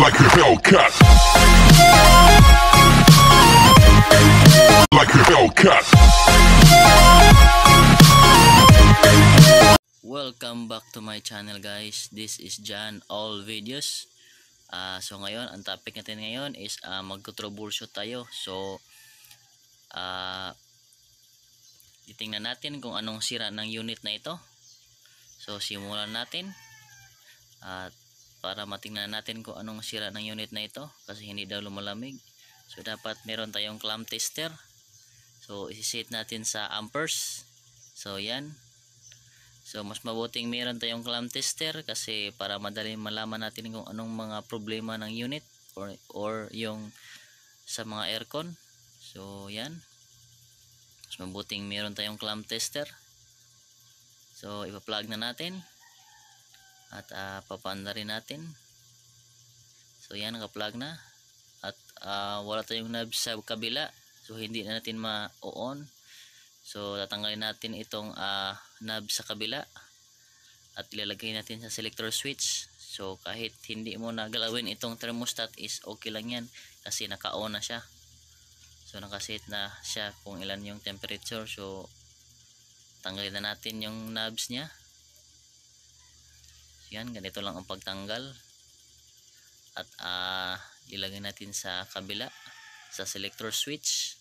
like a Hellcat. Like a Hellcat. Welcome back to my channel, guys. This is John All Videos. So ngayon, ang topic natin ngayon is mag-troubleshoot tayo. So titingnan natin kung anong sira ng unit na ito. So simulan natin at para matingnan natin kung anong sira ng unit na ito, kasi hindi daw lumalamig. So dapat meron tayong clamp tester. So isi-set natin sa amperes. So yan. So mas mabuting meron tayong clamp tester kasi para madali malaman natin kung anong mga problema ng unit or yung sa mga aircon. So yan. Mas mabuting meron tayong clamp tester. So ipa-plug na natin at papanda rin natin. So yan, naka-plug na at wala tayong knob sa kabila, so hindi na natin ma-on. So tatanggalin natin itong knob sa kabila at ilalagay natin sa selector switch. So kahit hindi mo nagalawin itong thermostat is okay lang yan kasi naka-on na siya. So nakaset na siya kung ilan yung temperature. So tanggalin na natin yung knobs nya. So yan, ganito lang ang pagtanggal at ilagay natin sa kabila sa selector switch.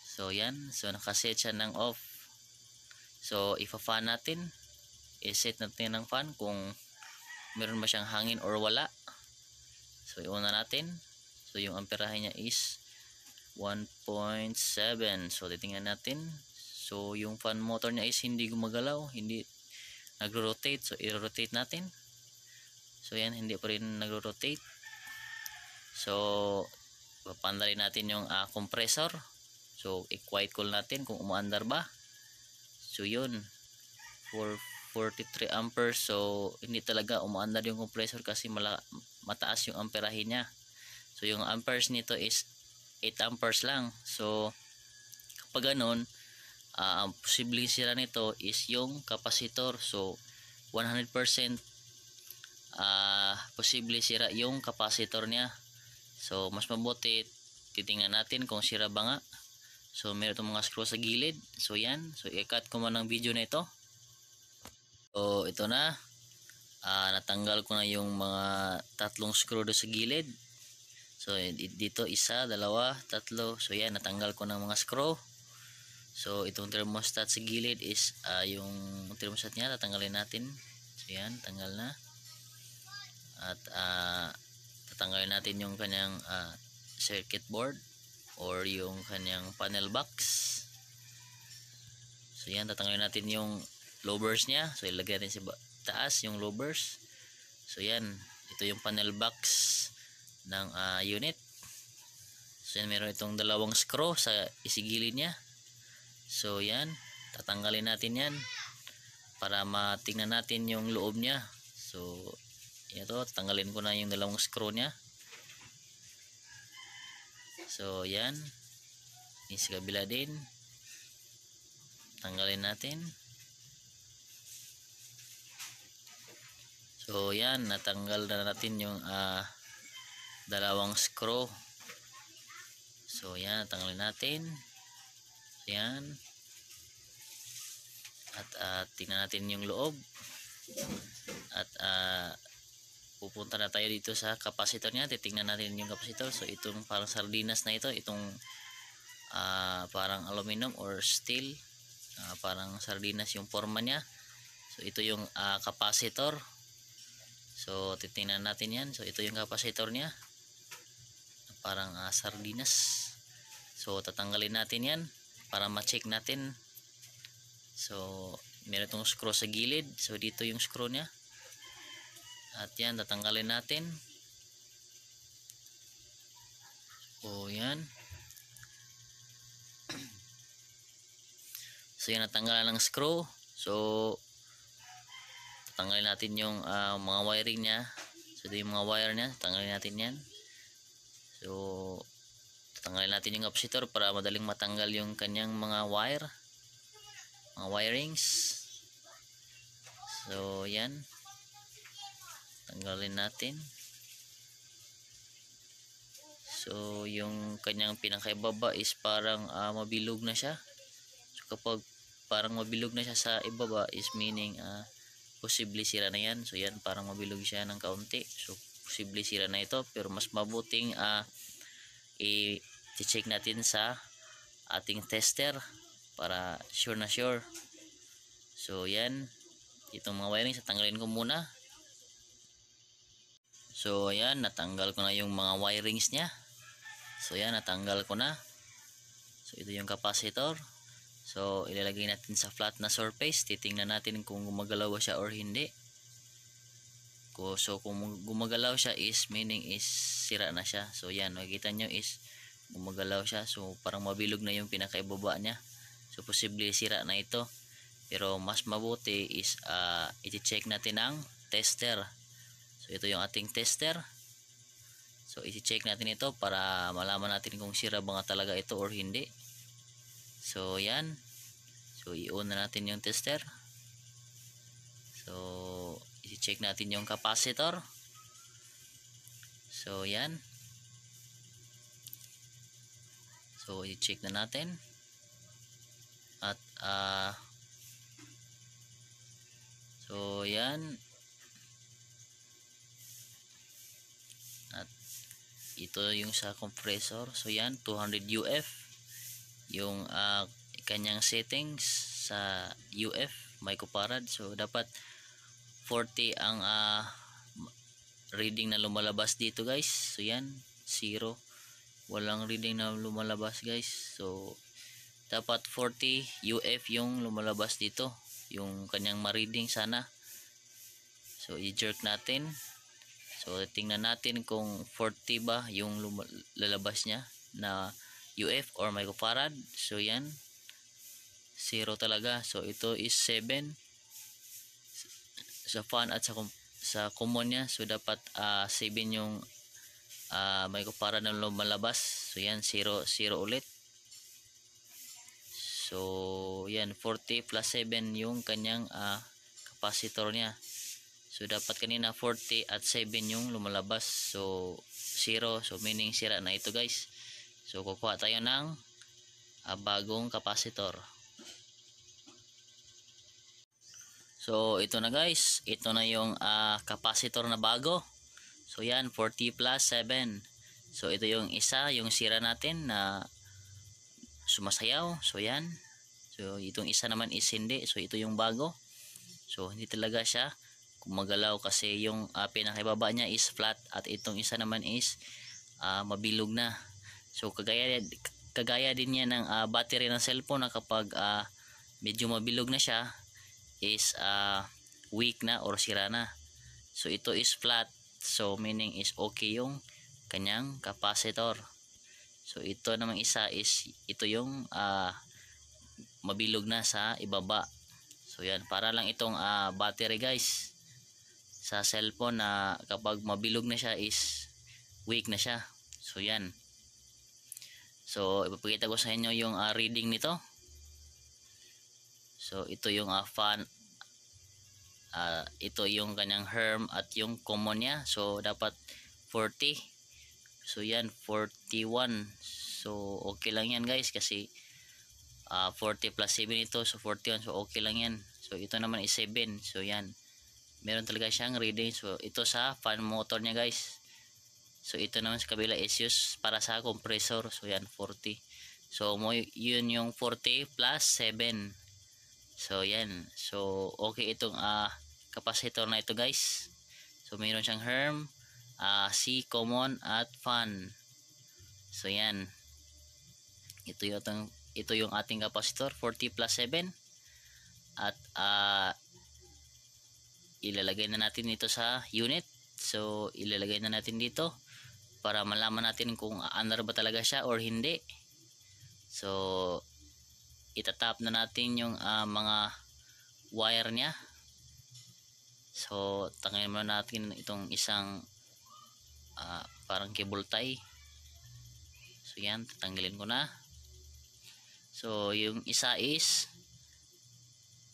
So yan, so nakaset siya ng off. So ifa-fan natin, i-set natin ng fan kung meron ba siyang hangin or wala. So iuna natin. So yung amperahe niya is 1.7. so titingnan natin. So yung fan motor niya is hindi gumagalaw, hindi nagro-rotate. So i-rotate natin. So yan, hindi pa rin nagro-rotate. So papandalin natin yung compressor. So i-quiet cool natin kung umaandar ba. So yun, 443 amperes. So hindi talaga umaandar yung compressor kasi mataas yung amperahe niya. So yung amperes nito is 8 amperes lang. So kapag ganun, ang posibleng sira nito is yung kapasitor. So 100% posible sira yung kapasitor niya. So mas mabuti titingnan natin kung sira ba nga. So meron itong mga screw sa gilid. So yan, so i-cut ko man ang video na ito. So ito na, natanggal ko na yung mga tatlong screw do sa gilid. So dito isa, dalawa, tatlo. So yan, natanggal ko ng mga screw. So itong thermostat sa gilid is yung thermostat niya, tatanggalin natin. So yan, tanggal na. At tatanggalin natin yung kanyang circuit board or yung kanyang panel box. So yan, tatanggalin natin yung lowers niya. So ilagay natin sa taas yung lowers. So yan, ito yung panel box ng unit. So yan, meron itong dalawang screw sa isigilid niya. So yan, tatanggalin natin yan para matingnan natin yung loob niya. So ito, tatanggalin ko na yung dalawang screw niya. So yan, yung sa kabila din tanggalin natin. So yan, natanggal na natin yung dalawang screw. So yan, tanggalin natin. Yan. At tingnan natin yung loob. At pupunta na tayo dito sa kapasitor niya. Titingnan natin yung kapasitor. So itong parang sardinas na ito, itong parang aluminum or steel, parang sardinas yung forma niya. So ito yung kapasitor. So titingnan natin yan. So ito yung kapasitor niya, parang sardinas. So tatanggalin natin yan para ma-check natin. So meron itong screw sa gilid. So dito yung screw niya. At yan, tatanggalin natin. O yan. So yan, natanggalan ng screw. So tatanggalin natin yung mga wiring nya. So ito yung mga wire nya, tatanggalin natin yan. So tatanggalin natin yung kapasitor para madaling matanggal yung kanyang mga wire, mga wirings. So yan, tanggalin natin. So yung kanyang pinakaibaba is parang mabilog na siya. So kapag parang mabilog na siya sa ibaba is meaning posible sira na yan. So yan, parang mabilog siya ng kaunti. So posible sira na ito, pero mas mabuting i-check natin sa ating tester para sure na sure. So yan, itong mga wiring tanggalin ko muna. So ayan, natanggal ko na yung mga wirings niya. So yan, natanggal ko na. So ito yung capacitor. So ilalagay natin sa flat na surface. Titingnan natin kung gumagalaw siya or hindi. So kung gumagalaw siya is meaning is sira na siya. So yan, makikita nyo is gumagalaw siya. So parang mabilog na yung pinakaibaba niya. So posible sira na ito. Pero mas mabuti is i-check natin ang tester. So ito yung ating tester. So i-check natin ito para malaman natin kung sira ba nga talaga ito or hindi. So yan. So i-on na natin yung tester. So i-check natin yung capacitor. So yan. So i-check na natin. At so yan. At ito yung sa compressor. So yan, 200 UF yung kanyang settings sa UF microfarad. So dapat 40 ang reading na lumalabas dito guys. So yan, 0, walang reading na lumalabas guys. So dapat 40 UF yung lumalabas dito, yung kanyang ma-reading sana. So i-jerk natin. So tingnan natin kung 40 ba yung lalabas niya na UF or microfarad. So yan, 0 talaga. So ito is 7 sa fan at sa common niya. So dapat 7 yung microfarad na lumalabas. So yan, 0 ulit. So yan, 40 plus 7 yung kanyang capacitor niya. So dapat kanina 40 at 7 yung lumalabas. So 0, so meaning sira na ito guys. So kukuha tayo ng bagong capacitor. So ito na guys, ito na yung capacitor na bago. So yan, 40 plus 7. So ito yung isa, yung sira natin na sumasayaw. So yan. So itong isa naman is hindi. So ito yung bago. So hindi talaga siya gumagalaw kasi yung pinakibaba niya is flat at itong isa naman is mabilog na. So kagaya din niya ng battery ng cellphone na kapag medyo mabilog na siya is weak na or sira na. So ito is flat, so meaning is okay yung kanyang capacitor. So ito namang isa is ito yung mabilog na sa ibaba. So yan, para lang itong battery guys sa cellphone na kapag mabilog na siya is weak na siya. So yan. So ipapakita ko sa inyo yung reading nito. So ito yung fan, ito yung kanyang herm at yung common niya. So dapat 40. So yan, 41. So okay lang yan guys kasi 40 plus 7 ito, so 41. So okay lang yan. So ito naman is 7. So yan, meron talaga siyang reading. So ito sa fan motor niya guys. So ito naman sa kabila is used para sa compressor. So yan, 40. So yun yung 40 plus 7. So yan. So okay itong capacitor na ito guys. So mayroon siyang herm, C, common at fan. So yan. Ito yung ating capacitor, 40 plus 7. At ilalagay na natin ito sa unit. So ilalagay na natin dito para malaman natin kung under ba talaga siya or hindi. So itatap na natin yung mga wire niya. So tanggalin muna natin itong isang parang cable tie. So yan, tatanggalin ko na. So yung isa is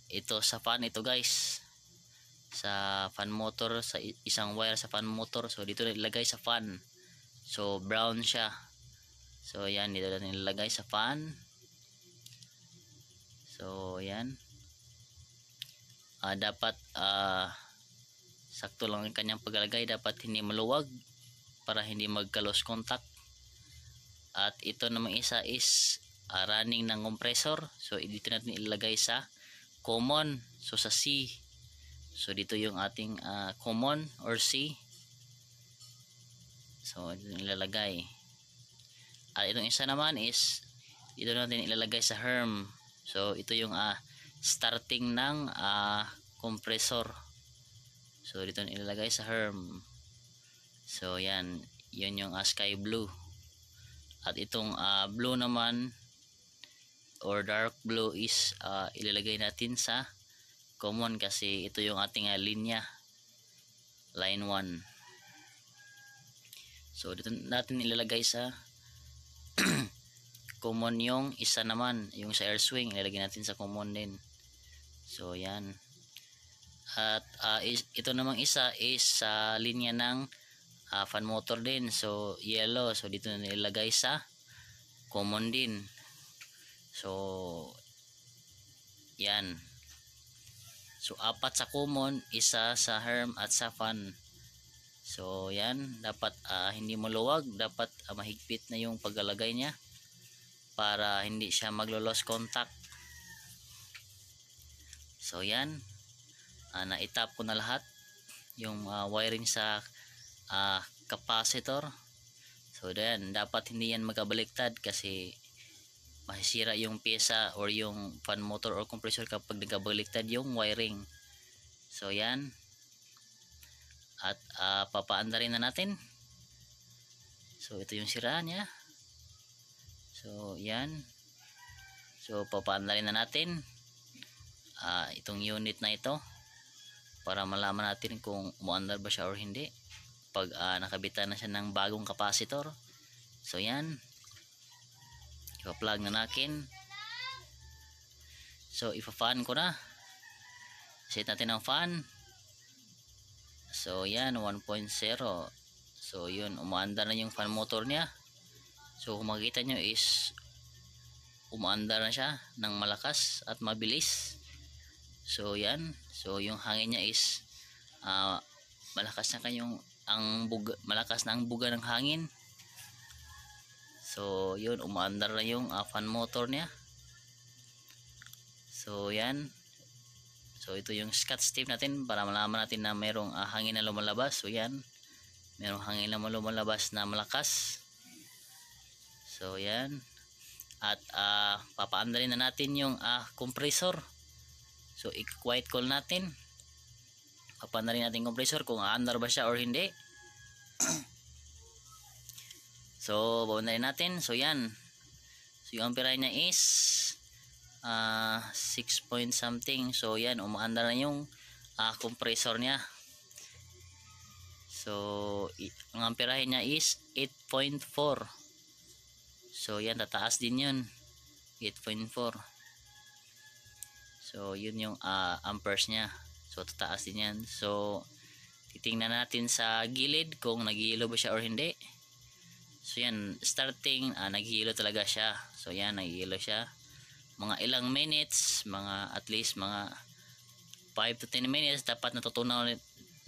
ito sa fan, ito guys, sa fan motor, sa isang wire sa fan motor. So dito ilagay sa fan. So brown siya. So yan, dito natin ilalagay sa fan. So yan. Dapat sakto lang ang kanyang paglalagay, dapat hindi maluwag para hindi magka-loose contact. At ito namang isa is running ng compressor. So dito natin ilalagay sa common, so sa C. So dito yung ating common or C. So dito ilalagay. At itong isa naman is dito natin ilalagay sa herm. So ito yung starting ng compressor. So dito ilalagay sa herm. So yan, yun yung sky blue. At itong blue naman or dark blue is ilalagay natin sa common kasi ito yung ating linya, line 1. So dito natin ilalagay sa common yung isa naman, yung sa air swing ilalagay natin sa common din. So yan. At ito namang isa is sa linya ng fan motor din, so yellow. So dito na nilagay sa common din. So yan. So 4 sa common, isa sa herm at sa fan. So yan, dapat hindi maluwag, dapat mahigpit na yung paglalagay niya para hindi siya maglo-loss contact. So yan, na-tap ko na lahat yung wiring sa capacitor. So then dapat hindi yan magkabaliktad kasi masisira yung pyesa or yung fan motor or compressor kapag nagkabaliktad yung wiring. So yan. At papaanda rin na natin. So ito yung sira niya. So yan. So papaanda rin na natin itong unit na ito para malaman natin kung umuandar ba siya or hindi pag nakabitan na siya ng bagong capacitor. So yan, ipa-plug na natin. So ipa-fan ko na, set natin ang fan. So yan, 1.0. So yun, umaandar na yung fan motor niya. So kung makikita nyo is umaandar na siya ng malakas at mabilis. So yan, so yung hangin niya is malakas na malakas na ang buga ng hangin. So yun, umaandar na yung fan motor niya. So yan. So ito yung scotch tape natin para malaman natin na mayroong hangin na lumalabas. So yan, mayroong hangin na lumalabas na malakas. So yan. At papaandalin na natin yung compressor. So i-quiet call natin. Papaandalin natin yung compressor kung aandar ba siya or hindi. So papaandalin natin. So yan. So yung ampere niya is 6 point something. So yan, umaandar na yung compressor niya. So ang amperahe niya is 8.4. So yan, tataas din yun, 8.4. So yun yung amperes niya. So tataas din yan. So titingnan natin sa gilid kung naghihilo ba siya or hindi. So yan, starting naghihilo talaga siya. So yan, naghihilo siya mga ilang minutes, mga at least mga 5 to 10 minutes dapat natutunaw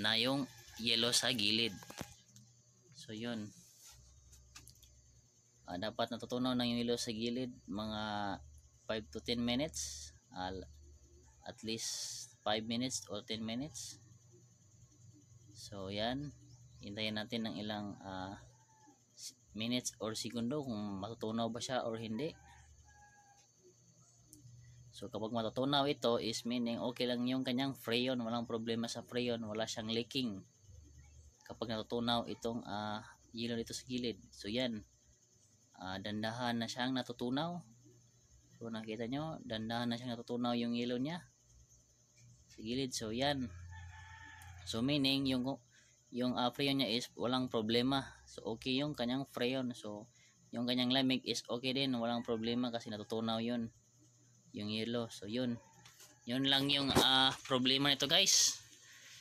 na yung yellow sa gilid. So yun, dapat natutunaw na yung yellow sa gilid mga 5 to 10 minutes, at least 5 minutes or 10 minutes. So yan, hintayin natin ng ilang minutes or segundo kung matutunaw ba siya or hindi. So kapag matutunaw ito is meaning okay lang yung kanyang freon, walang problema sa freon, wala siyang leaking kapag natutunaw itong yellow dito sa gilid. So yan, dandahan na siyang natutunaw. So nakita nyo, dandahan na siyang natutunaw yung yellow niya sa gilid. So yan, so meaning yung freon niya is walang problema. So okay yung kanyang freon. So yung kanyang lamig is okay din, walang problema kasi natutunaw yun yung yellow. So yun lang yung problema nito guys.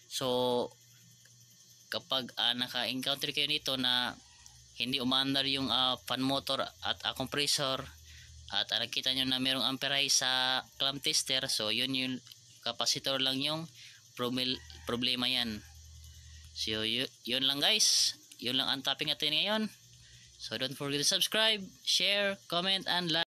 So kapag naka-encounter kayo nito na hindi umaandar yung fan motor at compressor, at nakita nyo na merong amperize sa clamp tester, so yun yung capacitor lang yung problema yan. So yun lang guys, yun lang ang topic natin ngayon. So don't forget to subscribe, share, comment and like.